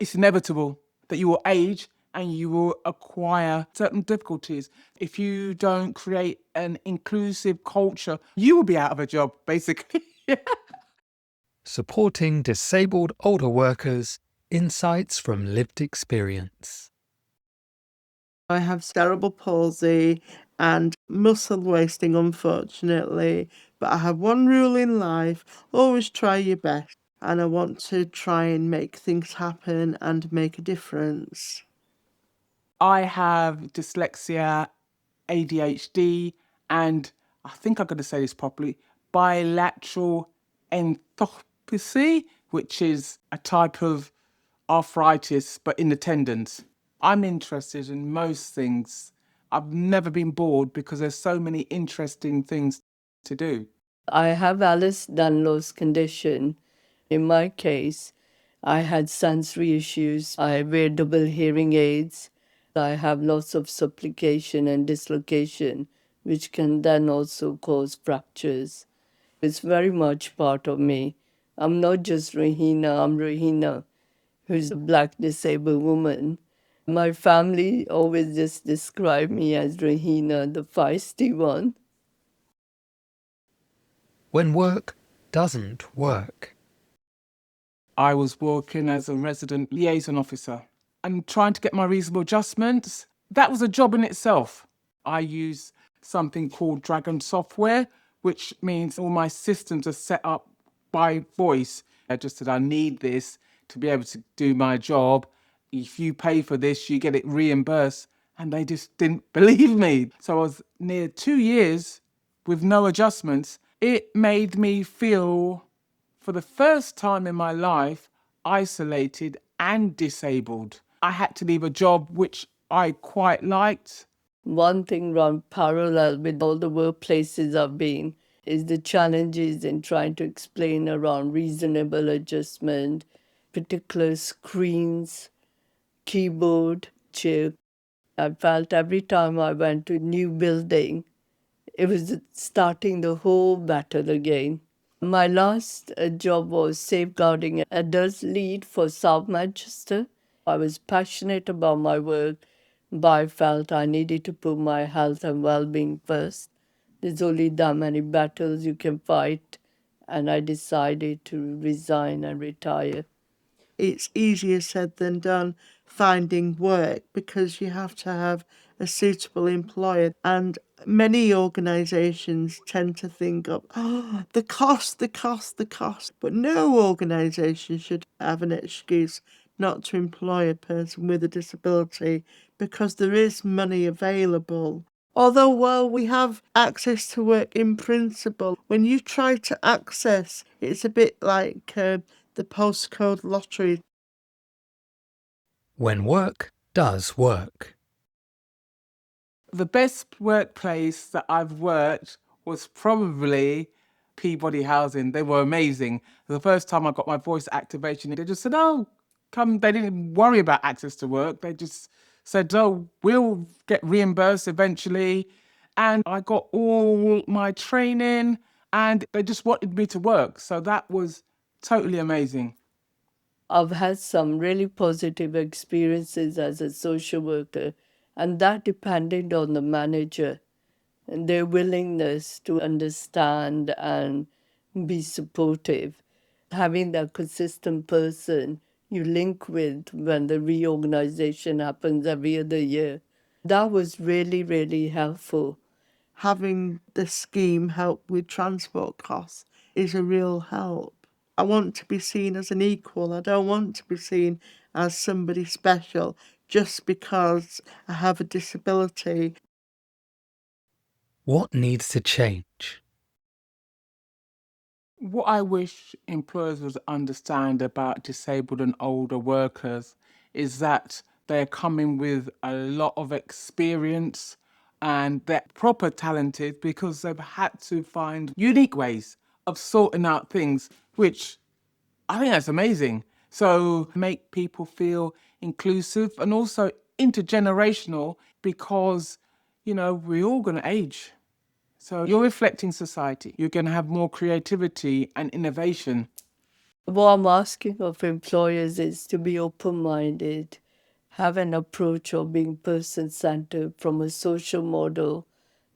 It's inevitable that you will age and you will acquire certain difficulties. If you don't create an inclusive culture, you will be out of a job, basically. Supporting disabled older workers, insights from lived experience. I have cerebral palsy and muscle wasting, unfortunately. But I have one rule in life: always try your best. And I want to try and make things happen and make a difference. I have dyslexia, ADHD, and I think I'm going to say this properly, bilateral enthopathy, which is a type of arthritis, but in the tendons. I'm interested in most things. I've never been bored because there's so many interesting things to do. I have Alice Dunlow's condition. In my case, I had sensory issues. I wear double hearing aids. I have lots of supplication and dislocation, which can then also cause fractures. It's very much part of me. I'm not just Rahina, I'm Rahina, who's a black disabled woman. My family always just describe me as Rahina, the feisty one. When work doesn't work. I was working as a resident liaison officer and trying to get my reasonable adjustments. That was a job in itself. I use something called Dragon software, which means all my systems are set up by voice. I just said, I need this to be able to do my job. If you pay for this, you get it reimbursed. And they just didn't believe me. So I was near 2 years with no adjustments. It made me feel, for the first time in my life, isolated and disabled. I had to leave a job which I quite liked. One thing run parallel with all the workplaces I've been is the challenges in trying to explain around reasonable adjustment, particular screens, keyboard, chair. I felt every time I went to a new building, it was starting the whole battle again. My last job was safeguarding adults lead for South Manchester. I was passionate about my work, but I felt I needed to put my health and well-being first. There's only that many battles you can fight, and I decided to resign and retire. It's easier said than done finding work because you have to have a suitable employer. And many organisations tend to think of, oh, the cost, the cost, the cost. But no organisation should have an excuse not to employ a person with a disability because there is money available. Although, while we have access to work in principle, when you try to access, it's a bit like the postcode lottery. When work does work. The best workplace that I've worked was probably Peabody Housing. They were amazing. The first time I got my voice activation, they just said, oh, come. They didn't worry about access to work. They just said, oh, we'll get reimbursed eventually. And I got all my training and they just wanted me to work. So that was totally amazing. I've had some really positive experiences as a social worker, and that depended on the manager and their willingness to understand and be supportive. Having that consistent person you link with when the reorganization happens every other year, that was really, really helpful. Having the scheme help with transport costs is a real help. I want to be seen as an equal. I don't want to be seen as somebody special just because I have a disability. What needs to change? What I wish employers would understand about disabled and older workers is that they're coming with a lot of experience and they're proper talented because they've had to find unique ways of sorting out things, which I think that's amazing. So make people feel inclusive and also intergenerational because, we're all going to age. So you're reflecting society. You're going to have more creativity and innovation. What I'm asking of employers is to be open-minded, have an approach of being person-centered from a social model,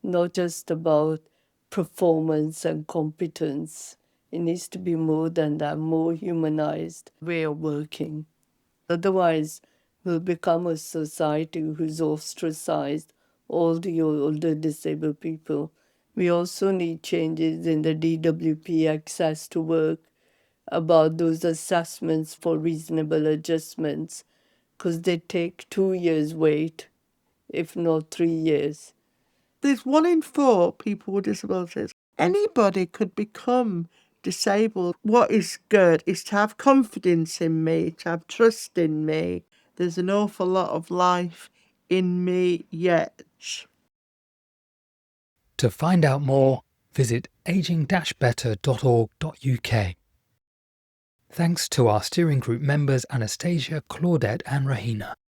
not just about performance and competence. It needs to be more than that, more humanized way of working. Otherwise, we'll become a society who's ostracized all the older disabled people. We also need changes in the DWP access to work, about those assessments for reasonable adjustments, because they take 2 years wait, if not 3 years. There's 1 in 4 people with disabilities. Anybody could become disabled. What is good is to have confidence in me, to have trust in me. There's an awful lot of life in me yet. To find out more, visit aging-better.org.uk. Thanks to our steering group members Anastasia, Claudette and Rahina.